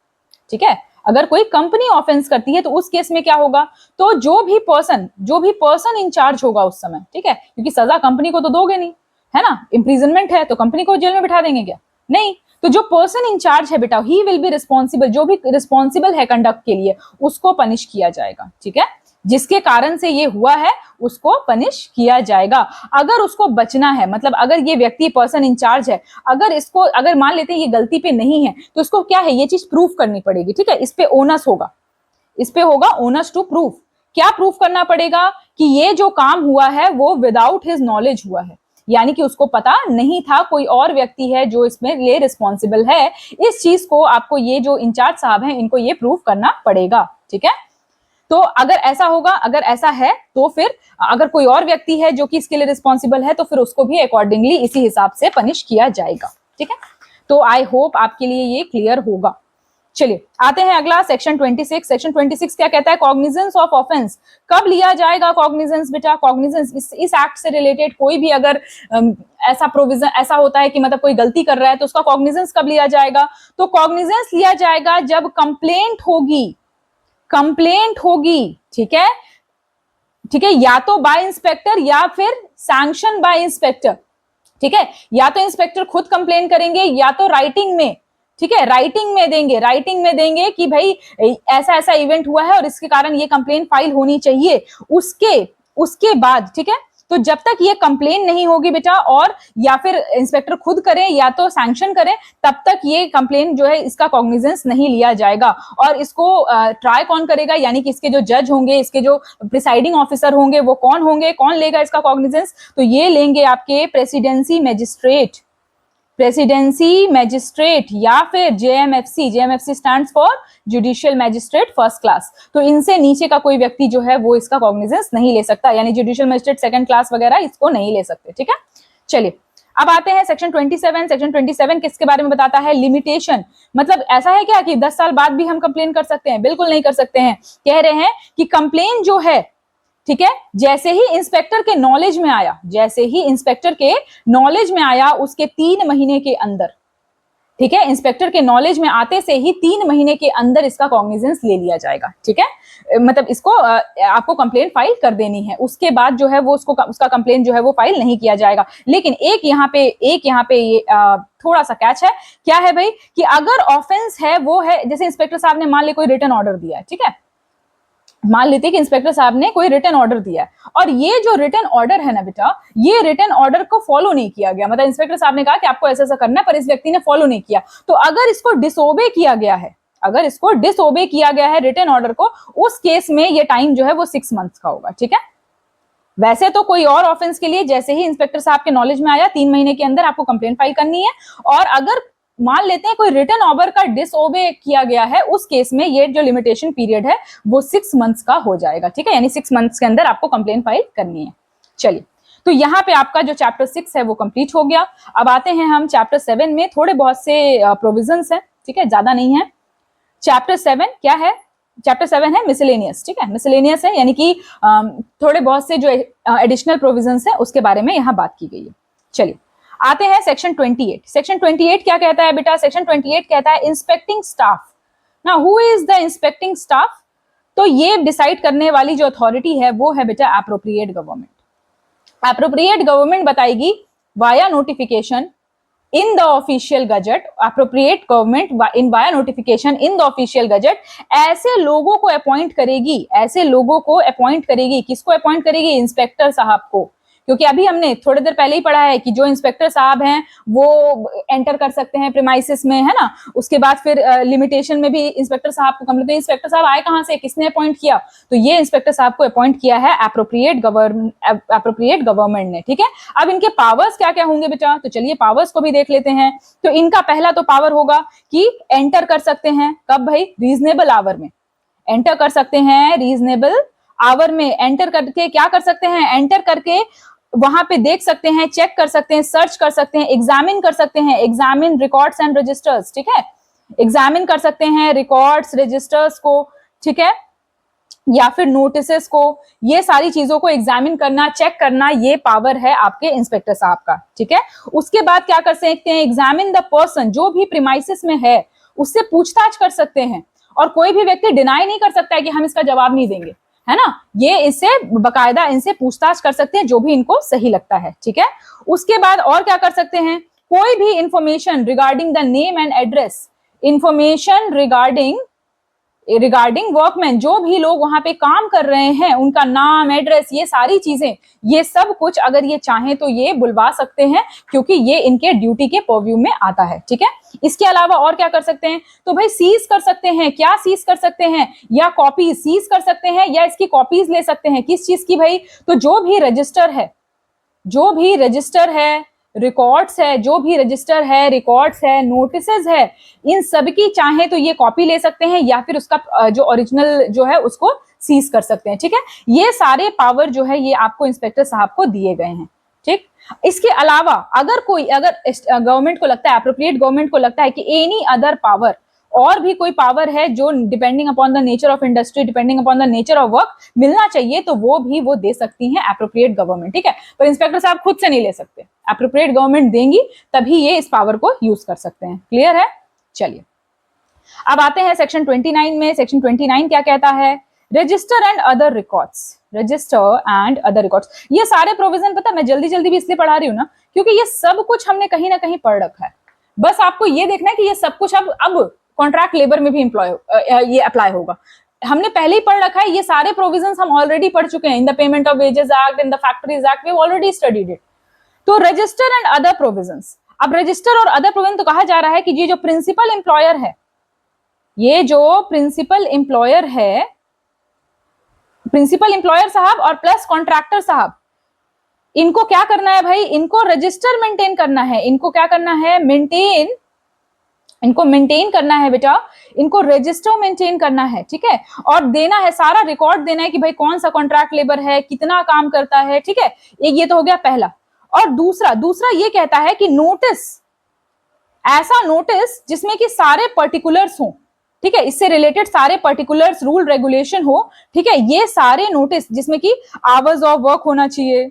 ठीक है, अगर कोई कंपनी ऑफेंस करती है तो उस केस में क्या होगा? तो जो भी पर्सन इंचार्ज होगा उस समय, ठीक है, क्योंकि सजा कंपनी को तो दोगे नहीं, है ना, इम्प्रिजनमेंट है तो कंपनी को जेल में बिठा देंगे क्या? नहीं। तो जो पर्सन इंचार्ज है बेटा, ही विल बी रिस्पॉन्सिबल, जो भी रिस्पॉन्सिबल है कंडक्ट के लिए, उसको पनिश किया जाएगा, ठीक है। जिसके कारण से ये हुआ है उसको पनिश किया जाएगा। अगर उसको बचना है, मतलब अगर ये व्यक्ति पर्सन इंचार्ज है, अगर मान लेते हैं ये गलती पे नहीं है, तो इसको क्या है, ये चीज प्रूफ करनी पड़ेगी, ठीक है। इस पे ओनस होगा, इस पे होगा ओनस टू प्रूफ। क्या प्रूफ करना पड़ेगा? कि ये जो काम हुआ है वो विदाउट हिज नॉलेज हुआ है, यानी कि उसको पता नहीं था, कोई और व्यक्ति है जो इसमें लिए रिस्पॉन्सिबल है। इस चीज को आपको ये जो इंचार्ज साहब हैं इनको ये प्रूफ करना पड़ेगा, ठीक है। तो अगर ऐसा होगा, अगर ऐसा है, तो फिर अगर कोई और व्यक्ति है जो कि इसके लिए रिस्पॉन्सिबल है, तो फिर उसको भी अकॉर्डिंगली इसी हिसाब से पनिश किया जाएगा, ठीक है। तो आई होप आपके लिए ये क्लियर होगा। चलिए आते हैं अगला सेक्शन 26। सेक्शन 26 क्या कहता है? Cognizance of offence. कब लिया जाएगा कॉग्निजेंस बेटा? कॉग्निजेंस इस एक्ट से रिलेटेड कोई भी अगर ऐसा प्रोविजन ऐसा होता है कि मतलब कोई गलती कर रहा है, तो उसका कॉग्निजेंस कब लिया जाएगा? तो कॉग्निजेंस लिया जाएगा जब कंप्लेंट होगी, ठीक है, ठीक है, या तो बाय इंस्पेक्टर या फिर सैंक्शन बाय इंस्पेक्टर, ठीक है। या तो इंस्पेक्टर खुद कंप्लेन करेंगे या तो राइटिंग में, ठीक है, राइटिंग में देंगे कि भाई ऐसा ऐसा इवेंट हुआ है और इसके कारण ये कंप्लेन फाइल होनी चाहिए। उसके बाद, ठीक है, तो जब तक ये कंप्लेन नहीं होगी बेटा, और या फिर इंस्पेक्टर खुद करें या तो सैंक्शन करें, तब तक ये कंप्लेन जो है इसका कॉग्निजेंस नहीं लिया जाएगा। और इसको ट्राई कौन करेगा? यानी कि इसके जो जज होंगे, इसके जो प्रिसाइडिंग ऑफिसर होंगे, वो कौन होंगे? कौन लेगा इसका कॉग्निजेंस? तो ये लेंगे आपके प्रेसिडेंसी मैजिस्ट्रेट या फिर JMFC stands for judicial magistrate first class. तो इनसे नीचे का कोई व्यक्ति जो है वो इसका कॉग्निजेंस नहीं ले सकता, यानी जुडिशियल मैजिस्ट्रेट सेकंड क्लास वगैरह इसको नहीं ले सकते, ठीक है। चलिए अब आते हैं सेक्शन 27। सेक्शन 27 किसके बारे में बताता है? लिमिटेशन। मतलब ऐसा है क्या कि 10 साल बाद भी हम कंप्लेन कर सकते हैं? बिल्कुल नहीं कर सकते हैं। कह रहे हैं कि कंप्लेन जो है, ठीक है, जैसे ही इंस्पेक्टर के नॉलेज में आया उसके 3 महीने के अंदर, ठीक है, इंस्पेक्टर के नॉलेज में आते से ही 3 महीने के अंदर इसका कॉग्निजेंस ले लिया जाएगा, ठीक है। मतलब इसको आपको कंप्लेन फाइल कर देनी है, उसके बाद जो है वो उसका कंप्लेन जो है वो फाइल नहीं किया जाएगा। लेकिन एक यहाँ पे ये थोड़ा सा कैच है। क्या है भाई? कि अगर ऑफेंस है वो है, जैसे इंस्पेक्टर साहब ने मान ले कोई रिटन ऑर्डर दिया है, ठीक है, मान लेते हैं कि इंस्पेक्टर साहब ने कोई रिटन ऑर्डर दिया है और ये जो रिटन ऑर्डर है ना बेटा, ये रिटन ऑर्डर को फॉलो नहीं किया गया, मतलब इंस्पेक्टर साहब ने कहा कि आपको ऐसा ऐसा करना है पर इस व्यक्ति ने फॉलो नहीं किया, तो अगर इसको डिसओबे किया गया है, अगर इसको डिसओबे किया गया है रिटन ऑर्डर को, उस केस में ये टाइम जो है वो 6 मंथ्स का होगा। ठीक है, वैसे तो कोई और ऑफेंस के लिए जैसे ही इंस्पेक्टर साहब के नॉलेज में आया 3 महीने के अंदर आपको कंप्लेंट फाइल करनी है, और अगर मान लेते हैं कोई रिटन ऑर्डर का डिसओबे किया गया है, उस केस में ये जो लिमिटेशन पीरियड है वो 6 मंथ्स का हो जाएगा। ठीक है, यानी 6 मंथ्स के अंदर आपको कंप्लेंट फाइल करनी है। चलिए, तो यहाँ पे आपका जो चैप्टर 6 है वो कंप्लीट हो गया। अब आते हैं हम चैप्टर 7 में, थोड़े बहुत से प्रोविजंस हैं, ठीक है, ज्यादा नहीं है। चैप्टर 7 क्या है? चैप्टर 7 है मिसलेनियस। ठीक है, मिसलेनियस है यानी कि थोड़े बहुत से जो एडिशनल प्रोविजंस है उसके बारे में यहाँ बात की गई है। चलिए आते हैं सेक्शन 28। सेक्शन 28 क्या कहता है बेटा? सेक्शन 28 कहता है इंस्पेक्टिंग स्टाफ। ना who is the inspecting staff? तो ये डिसाइड करने वाली जो अथॉरिटी है वो है बेटा एप्रोप्रिएट गवर्नमेंट। एप्रोप्रिएट गवर्नमेंट बताएगी via notification in the official gazette, appropriate government in via notification in the official gazette ऐसे लोगों को अपॉइंट करेगी, ऐसे लोगों को अपॉइंट करेगी। किसको अपॉइंट करेगी? इंस्पेक्टर साहब को। क्योंकि अभी हमने थोड़ी देर पहले ही पढ़ा है कि जो इंस्पेक्टर साहब हैं वो एंटर कर सकते हैं प्रीमाइसिस में, है ना। उसके बाद फिर लिमिटेशन में भी इंस्पेक्टर साहब को कंप्लीट, इंस्पेक्टर साहब आए कहां से, किसने अपॉइंट किया? तो ये इंस्पेक्टर साहब को अपॉइंट किया है एप्रोप्रिएट गवर्नमेंट ने। ठीक है, अब इनके पावर्स क्या क्या होंगे बेटा? तो चलिए पावर्स को भी देख लेते हैं। तो इनका पहला तो पावर होगा कि एंटर कर सकते हैं, कब भाई? रीजनेबल आवर में एंटर कर सकते हैं। रीजनेबल आवर में एंटर करके क्या कर सकते हैं? एंटर करके वहां पे देख सकते हैं, चेक कर सकते हैं, सर्च कर सकते हैं, एग्जामिन कर सकते हैं, एग्जामिन रिकॉर्ड्स एंड रजिस्टर्स। ठीक है, एग्जामिन कर सकते हैं रिकॉर्ड्स, रजिस्टर्स को, ठीक है, या फिर नोटिसेस को, ये सारी चीजों को एग्जामिन करना, चेक करना, ये पावर है आपके इंस्पेक्टर साहब का। ठीक है, उसके बाद क्या कर सकते हैं? एग्जामिन द पर्सन, जो भी प्रीमाइसिस में है उससे पूछताछ कर सकते हैं, और कोई भी व्यक्ति डिनाई नहीं कर सकता है कि हम इसका जवाब नहीं देंगे, है ना। ये इससे बकायदा इनसे पूछताछ कर सकते हैं जो भी इनको सही लगता है। ठीक है, उसके बाद और क्या कर सकते हैं? कोई भी information regarding the name and address, information regarding workman, जो भी लोग वहां पे काम कर रहे हैं उनका नाम, एड्रेस, ये सारी चीजें, ये सब कुछ अगर ये चाहें तो ये बुलवा सकते हैं, क्योंकि ये इनके ड्यूटी के पर्व्यू में आता है। ठीक है, इसके अलावा और क्या कर सकते हैं? तो भाई सीज कर सकते हैं। क्या सीज कर सकते हैं? या कॉपी सीज कर सकते हैं, या इसकी कॉपीज ले सकते हैं। किस चीज की भाई? तो जो भी रजिस्टर है, जो भी रजिस्टर है, रिकॉर्ड्स है, जो भी रजिस्टर है, रिकॉर्ड्स है, नोटिसेस है, इन सब की चाहे तो ये कॉपी ले सकते हैं, या फिर उसका जो ओरिजिनल जो है उसको सीज कर सकते हैं। ठीक है, ये सारे पावर जो है ये आपको इंस्पेक्टर साहब को दिए गए हैं। ठीक, इसके अलावा अगर गवर्नमेंट को लगता है, एप्रोप्रिएट गवर्नमेंट को लगता है कि एनी अदर पावर, और भी कोई पावर है जो depending upon the nature of industry, depending upon the nature of work मिलना चाहिए, तो वो दे सकती है एप्रोप्रिएट गवर्नमेंट। ठीक है, पर इंस्पेक्टर साहब खुद से नहीं ले सकते, एप्रोप्रिएट गवर्नमेंट देंगी तभी ये इस पावर को यूज कर सकते हैं। क्लियर है? चलिए अब आते हैं सेक्शन 29 में। सेक्शन 29 क्या कहता है? Register and other records. Register and other records, ये सारे प्रोविजन पता मैं जल्दी जल्दी भी इसलिए पढ़ा रही हूँ ना, क्योंकि ये सब कुछ हमने कहीं ना कहीं पढ़ रखा है। बस आपको ये देखना है कि ये सब कुछ अब कॉन्ट्रैक्ट लेबर में भी ये अप्लाई होगा। हमने पहले ही पढ़ रखा है, ये सारे प्रोविजंस हम ऑलरेडी पढ़ चुके हैं। In the payment of wages act, in the factories act, we already studied it. तो रजिस्टर एंड अदर प्रोविजंस, अब रजिस्टर और अदर प्रोविजन तो कहा जा रहा है कि ये जो प्रिंसिपल एम्प्लॉयर है, ये जो प्रिंसिपल एम्प्लॉयर है, प्रिंसिपल एम्प्लॉयर साहब और प्लस कॉन्ट्रैक्टर साहब, इनको क्या करना है भाई? इनको रजिस्टर मेंटेन करना है। इनको क्या करना है? इनको मेंटेन करना है बेटा, इनको रजिस्टर मेंटेन करना है। ठीक है, और देना है, सारा रिकॉर्ड देना है कि भाई कौन सा कॉन्ट्रैक्ट लेबर है, कितना काम करता है। ठीक है, एक ये तो हो गया पहला। और दूसरा ये कहता है कि नोटिस, ऐसा नोटिस जिसमें कि सारे पर्टिकुलर्स हो, ठीक है, इससे रिलेटेड सारे पर्टिकुलर्स, रूल रेगुलेशन हो। ठीक है, ये सारे नोटिस जिसमें कि आवर्स ऑफ वर्क होना चाहिए,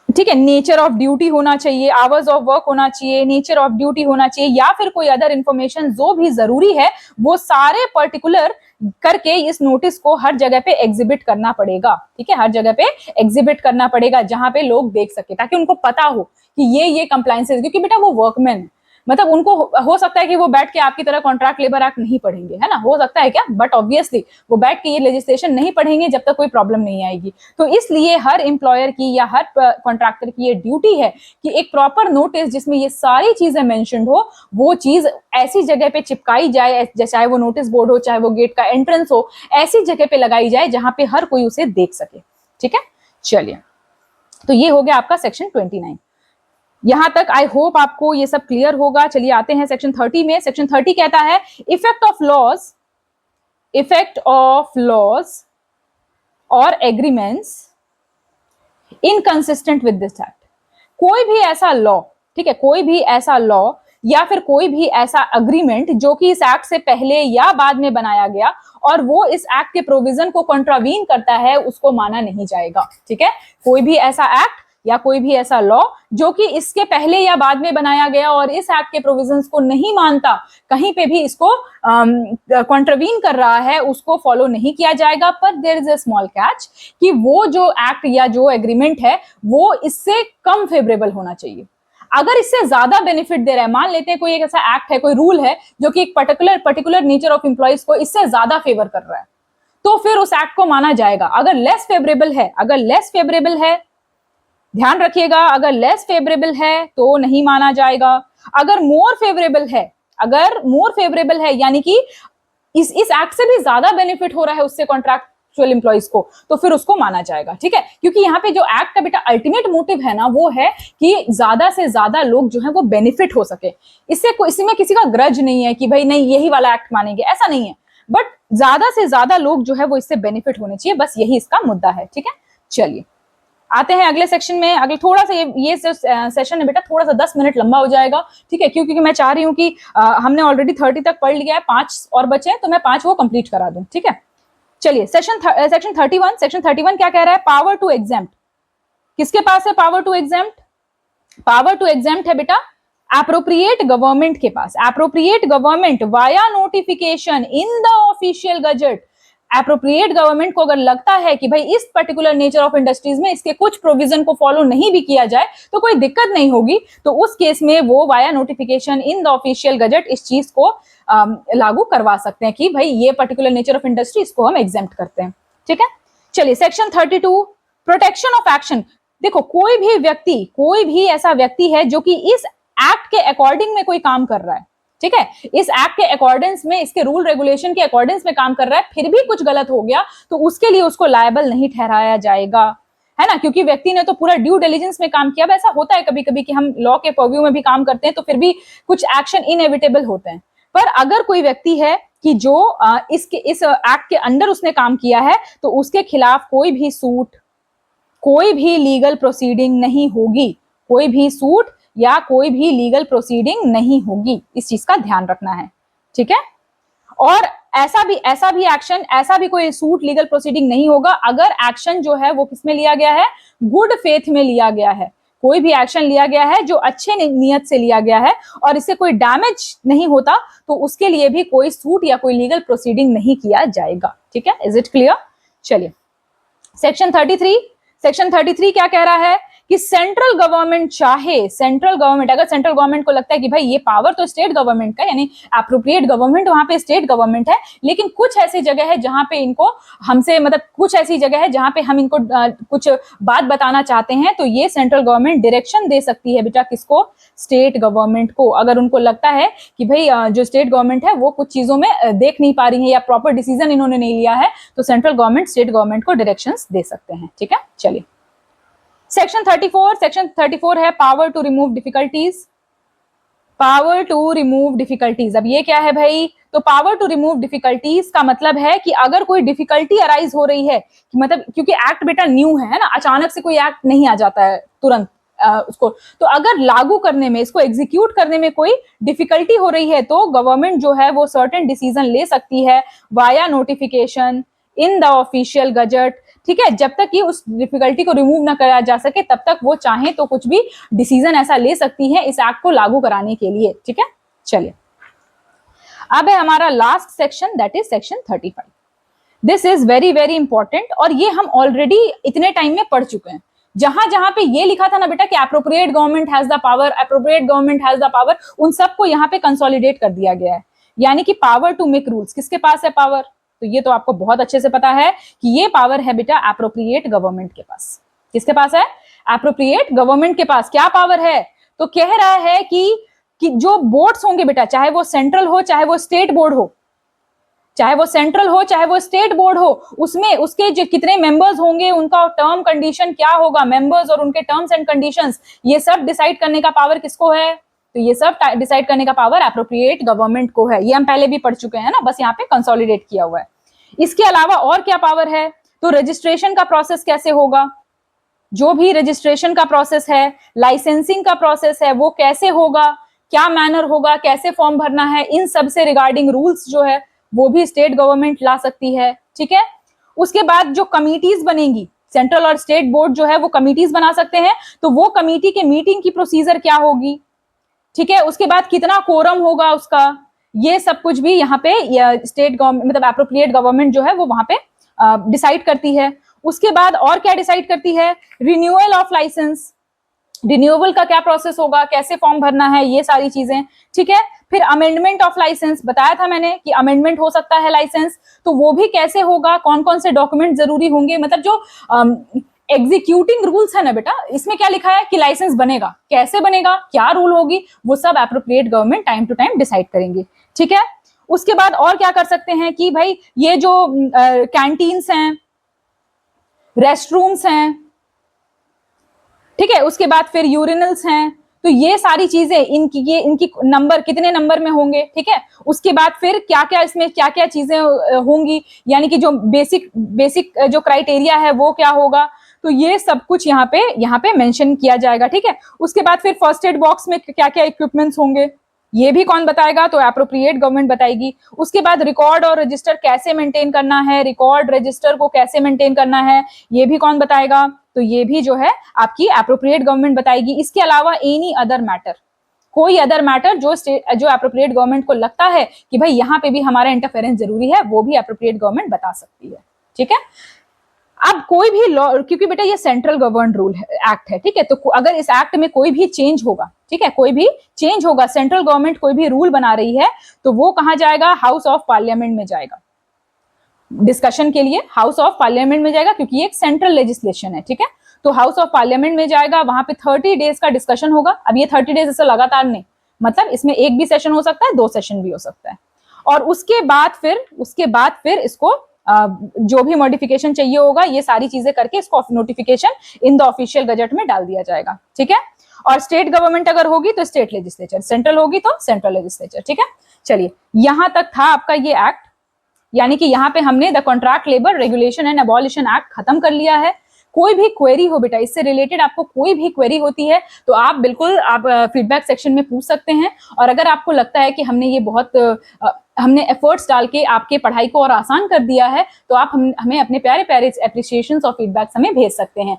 ठीक है, नेचर ऑफ ड्यूटी होना चाहिए, आवर्स ऑफ वर्क होना चाहिए, नेचर ऑफ ड्यूटी होना चाहिए, या फिर कोई अदर इंफॉर्मेशन जो भी जरूरी है, वो सारे पर्टिकुलर करके इस नोटिस को हर जगह पे एग्जिबिट करना पड़ेगा। ठीक है, हर जगह पे एग्जिबिट करना पड़ेगा जहां पे लोग देख सके, ताकि उनको पता हो कि ये कंप्लायंसेस, क्योंकि बेटा वो वर्कमैन, मतलब उनको हो सकता है कि वो बैठ के आपकी तरह कॉन्ट्रैक्ट लेबर एक्ट नहीं पढ़ेंगे, है ना, हो सकता है क्या, बट ऑब्वियसली वो बैठ के ये लेजिस्लेशन नहीं पढ़ेंगे जब तक कोई प्रॉब्लम नहीं आएगी। तो इसलिए हर एम्प्लॉयर की या हर कॉन्ट्रैक्टर की ये ड्यूटी है कि एक प्रॉपर नोटिस जिसमें ये सारी चीजें मेंशन्ड हो, वो चीज ऐसी जगह पे चिपकाई जाए, चाहे वो नोटिस बोर्ड हो, चाहे वो गेट का एंट्रेंस हो, ऐसी जगह पे लगाई जाए जहां पे हर कोई उसे देख सके। ठीक है, चलिए, तो ये हो गया आपका सेक्शन 29। यहां तक आई होप आपको ये सब क्लियर होगा। चलिए आते हैं सेक्शन 30 में। सेक्शन 30 कहता है इफेक्ट ऑफ लॉज और agreements inconsistent with this act. कोई भी ऐसा लॉ, ठीक है, कोई भी ऐसा लॉ या फिर कोई भी ऐसा अग्रीमेंट जो कि इस एक्ट से पहले या बाद में बनाया गया और वो इस एक्ट के प्रोविजन को कॉन्ट्रावीन करता है, उसको माना नहीं जाएगा। ठीक है, कोई भी ऐसा एक्ट या कोई भी ऐसा लॉ जो कि इसके पहले या बाद में बनाया गया और इस एक्ट के प्रोविजंस को नहीं मानता, कहीं पे भी इसको कॉन्ट्रावीन कर रहा है, उसको फॉलो नहीं किया जाएगा। पर there is a small catch कि वो जो एक्ट या जो एग्रीमेंट है वो इससे कम फेवरेबल होना चाहिए। अगर इससे ज्यादा बेनिफिट दे रहा है, मान लेते हैं कोई एक ऐसा एक्ट है, कोई रूल है जो कि एक पर्टिकुलर नेचर ऑफ एम्प्लॉइज को इससे ज्यादा फेवर कर रहा है, तो फिर उस एक्ट को माना जाएगा। अगर लेस फेवरेबल है, ध्यान रखिएगा, अगर लेस फेवरेबल है तो नहीं माना जाएगा। अगर मोर फेवरेबल है यानी कि इस एक्ट से भी ज्यादा बेनिफिट हो रहा है उससे कॉन्ट्रैक्चुअल एम्प्लॉइज को, तो फिर उसको माना जाएगा। ठीक है, क्योंकि यहाँ पे जो एक्ट का बेटा अल्टीमेट मोटिव है ना, वो है कि ज्यादा से ज्यादा लोग जो है वो बेनिफिट हो सके। इसमें किसी का ग्रज नहीं है कि भाई नहीं यही वाला एक्ट मानेंगे, ऐसा नहीं है, बट ज्यादा से ज्यादा लोग जो है वो इससे बेनिफिट होने चाहिए, बस यही इसका मुद्दा है। ठीक है, चलिए आते हैं अगले सेक्शन में। अगले थोड़ा सा ये सेशन है बेटा थोड़ा सा 10 मिनट लंबा हो जाएगा। ठीक है, क्योंकि मैं चाह रही हूँ कि हमने ऑलरेडी 30 तक पढ़ लिया है, 5 और बचे हैं, तो मैं 5 वो कंप्लीट करा दूं। ठीक है, चलिए सेक्शन 31 क्या कह रहा है? Power to exempt. किसके पास है power to exempt? Power to exempt है बेटा एप्रोप्रिएट गवर्नमेंट के पास। Appropriate government via notification in the official gazette. Appropriate government को अगर लगता है कि भाई इस पर्टिकुलर नेचर ऑफ इंडस्ट्रीज में इसके कुछ प्रोविजन को फॉलो नहीं भी किया जाए तो कोई दिक्कत नहीं होगी, तो उस केस में वो via notification in the official gazette इस चीज को लागू करवा सकते हैं कि भाई ये पर्टिकुलर नेचर ऑफ इंडस्ट्री, इसको हम एग्जेम्प्ट करते हैं। ठीक है, चलिए सेक्शन 32 प्रोटेक्शन ऑफ एक्शन। देखो कोई भी ऐसा व्यक्ति है जो कि इस एक्ट के अकॉर्डिंग में कोई काम कर रहा है, ठीक है, इस एक्ट के अकॉर्डेंस में, इसके रूल रेगुलेशन के अकॉर्डेंस में काम कर रहा है, फिर भी कुछ गलत हो गया तो उसके लिए उसको लायबल नहीं ठहराया जाएगा, है ना, क्योंकि व्यक्ति ने तो पूरा ड्यू डिलिजेंस में काम किया। वैसा होता है कभी कभी कि हम लॉ के पर्व्यू में भी काम करते हैं तो फिर भी कुछ एक्शन इनएविटेबल होते हैं। पर अगर कोई व्यक्ति है कि जो इस एक्ट के अंडर उसने काम किया है तो उसके खिलाफ कोई भी सूट, कोई भी लीगल प्रोसीडिंग नहीं होगी, कोई भी सूट या कोई भी लीगल प्रोसीडिंग नहीं होगी, इस चीज का ध्यान रखना है। ठीक है, और ऐसा भी एक्शन, ऐसा भी कोई सूट लीगल प्रोसीडिंग नहीं होगा अगर एक्शन जो है वो किसमें लिया गया है? गुड फेथ में लिया गया है। कोई भी एक्शन लिया गया है जो अच्छे नियत से लिया गया है और इससे कोई डैमेज नहीं होता तो उसके लिए भी कोई सूट या कोई लीगल प्रोसीडिंग नहीं किया जाएगा। ठीक है, इज इट क्लियर? चलिए सेक्शन 33 क्या कह रहा है कि सेंट्रल गवर्नमेंट अगर सेंट्रल गवर्नमेंट को लगता है कि भाई ये पावर तो स्टेट गवर्नमेंट का, यानी एप्रोप्रिएट गवर्नमेंट वहां पे स्टेट गवर्नमेंट है, लेकिन कुछ ऐसी जगह है जहां पे इनको हमसे मतलब कुछ ऐसी जगह है जहां पे हम इनको कुछ बात बताना चाहते हैं, तो ये सेंट्रल गवर्नमेंट डायरेक्शन दे सकती है बेटा किसको? स्टेट गवर्नमेंट को। अगर उनको लगता है कि भाई जो स्टेट गवर्नमेंट है वो कुछ चीजों में देख नहीं पा रही है या प्रॉपर डिसीजन इन्होंने नहीं लिया है, तो सेंट्रल गवर्नमेंट स्टेट गवर्नमेंट को डायरेक्शंस दे सकते हैं। ठीक है, चलिए सेक्शन 34 है पावर टू रिमूव डिफिकल्टीज। अब ये क्या है भाई? तो पावर टू रिमूव डिफिकल्टीज का मतलब है कि अगर कोई डिफिकल्टी अराइज हो रही है, मतलब क्योंकि एक्ट बेटा न्यू है ना, अचानक से कोई एक्ट नहीं आ जाता है तुरंत उसको, तो अगर लागू करने में, इसको एग्जीक्यूट करने में कोई डिफिकल्टी हो रही है तो गवर्नमेंट जो है वो सर्टेन डिसीजन ले सकती है via notification in the official gazette. ठीक है, जब तक कि उस डिफिकल्टी को रिमूव ना करा जा सके तब तक वो चाहे तो कुछ भी डिसीजन ऐसा ले सकती है इस एक्ट को लागू कराने के लिए। ठीक है, चलिए अब है हमारा last section, that is section 35। This is very very important और ये हम ऑलरेडी इतने टाइम में पढ़ चुके हैं। जहां जहां पे ये लिखा था ना बेटा कि appropriate government has the power, appropriate government has the power, उन सबको यहाँ पे कंसोलिडेट कर दिया गया है। यानी कि पावर टू मेक रूल्स किसके पास है पावर? तो ये तो आपको बहुत अच्छे से पता है कि ये पावर है बेटा एप्रोप्रिएट गवर्नमेंट के पास। किसके पास है? एप्रोप्रिएट गवर्नमेंट के पास क्या पावर है? तो कह रहा है कि जो बोर्ड्स होंगे बेटा, चाहे वो सेंट्रल हो चाहे वो स्टेट बोर्ड हो, चाहे वो सेंट्रल हो चाहे वो स्टेट बोर्ड हो, उसमें उसके जो कितने मेंबर्स होंगे, उनका टर्म कंडीशन क्या होगा, मेंबर्स और उनके टर्म्स एंड कंडीशंस, ये सब डिसाइड करने का पावर किसको है? तो ये सब डिसाइड करने का पावर एप्रोप्रिएट गवर्नमेंट को है। ये हम पहले भी पढ़ चुके हैं ना, बस यहाँ पे कंसोलिडेट किया हुआ है। इसके अलावा और क्या पावर है? तो रजिस्ट्रेशन का प्रोसेस कैसे होगा, जो भी रजिस्ट्रेशन का प्रोसेस है, लाइसेंसिंग का प्रोसेस है, वो कैसे होगा, क्या मैनर होगा, कैसे फॉर्म भरना है, इन सब से रिगार्डिंग रूल्स जो है वो भी स्टेट गवर्नमेंट ला सकती है। ठीक है। उसके बाद जो कमिटीज बनेंगी, सेंट्रल और स्टेट बोर्ड जो है वो कमिटीज बना सकते हैं, तो वो कमिटी के मीटिंग की प्रोसीजर क्या होगी, ठीक है। उसके बाद कितना कोरम होगा उसका, ये सब कुछ भी यहाँ पे स्टेट गवर्नमेंट मतलब एप्रोप्रिएट गवर्नमेंट जो है वो वहां पे डिसाइड करती है। उसके बाद और क्या डिसाइड करती है? रिन्यूअल ऑफ लाइसेंस, रिन्यूअल का क्या प्रोसेस होगा, कैसे फॉर्म भरना है, ये सारी चीजें। ठीक है। फिर अमेंडमेंट ऑफ लाइसेंस, बताया था मैंने कि अमेंडमेंट हो सकता है लाइसेंस, तो वो भी कैसे होगा, कौन कौन से डॉक्यूमेंट जरूरी होंगे, मतलब जो एग्जीक्यूटिंग रूल्स है ना बेटा, इसमें क्या लिखा है कि लाइसेंस बनेगा, कैसे बनेगा, क्या रूल होगी, वो सब appropriate government time to time decide करेंगे। ठीक है। उसके बाद और क्या कर सकते हैं कि भाई ये जो कैंटीन्स हैं, रेस्ट रूम्स हैं, ठीक है, उसके बाद फिर यूरिनल्स हैं, तो ये सारी चीजें इनकी नंबर कितने नंबर में होंगे, ठीक है। उसके बाद फिर क्या क्या इसमें क्या क्या चीजें होंगी, यानी कि जो बेसिक जो क्राइटेरिया है वो क्या होगा, तो ये सब कुछ यहाँ पे मेंशन किया जाएगा। ठीक है। उसके बाद फिर फर्स्ट एड बॉक्स में क्या क्या इक्विपमेंट्स होंगे, ये भी कौन बताएगा? तो एप्रोप्रिएट गवर्नमेंट बताएगी। उसके बाद रिकॉर्ड और रजिस्टर कैसे मेंटेन करना है, रिकॉर्ड रजिस्टर को कैसे मेंटेन करना है, ये भी कौन बताएगा? तो ये भी जो है आपकी एप्रोप्रिएट गवर्नमेंट बताएगी। इसके अलावा एनी अदर मैटर, कोई अदर मैटर जो एप्रोप्रिएट गवर्नमेंट को लगता है कि भाई यहाँ पे भी हमारा इंटरफेरेंस जरूरी है, वो भी एप्रोप्रिएट गवर्नमेंट बता सकती है। ठीक है। अब कोई भी लॉ, क्योंकि बेटा ये सेंट्रल गवर्न रूल है, एक्ट है, ठीक है, तो अगर इस एक्ट में कोई भी चेंज होगा, ठीक है, कोई भी चेंज होगा, सेंट्रल गवर्नमेंट कोई भी रूल बना रही है, तो वो कहां जाएगा? हाउस ऑफ पार्लियामेंट में जाएगा डिस्कशन के लिए, हाउस ऑफ पार्लियामेंट में जाएगा, क्योंकि ये एक सेंट्रल लेजिस्लेशन है। ठीक है। तो हाउस ऑफ पार्लियामेंट में जाएगा, वहां पे 30 डेज का डिस्कशन होगा। अब ये 30 डेज ऐसे लगातार नहीं, मतलब इसमें एक भी सेशन हो सकता है, 2 सेशन भी हो सकता है, और उसके बाद फिर इसको जो भी मॉडिफिकेशन चाहिए होगा, ये सारी चीजें करके इसको notification in the official gazette में डाल दिया जाएगा। ठीक है। और स्टेट गवर्नमेंट अगर होगी तो स्टेट लेजिस्लेचर, सेंट्रल होगी तो सेंट्रल लेजिस्लेचर। ठीक है। चलिए, यहां तक था आपका ये एक्ट, यानी कि यहाँ पे हमने the contract labour regulation and abolition act खत्म कर लिया है। कोई भी क्वेरी हो बेटा, इससे रिलेटेड आपको कोई भी क्वेरी होती है तो आप बिल्कुल फीडबैक सेक्शन में पूछ सकते हैं। और अगर आपको लगता है कि हमने एफर्ट्स डाल के आपके पढ़ाई को और आसान कर दिया है, तो आप हमें अपने प्यारे प्यारे एप्रिसिएशंस और फीडबैक्स हमें भेज सकते हैं।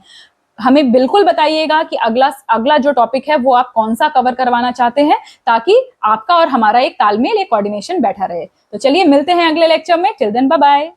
हमें बिल्कुल बताइएगा कि अगला जो टॉपिक है वो आप कौन सा कवर करवाना चाहते हैं, ताकि आपका और हमारा एक तालमेल, एक कोऑर्डिनेशन बैठा रहे। तो चलिए मिलते हैं अगले लेक्चर में। Till then bye bye.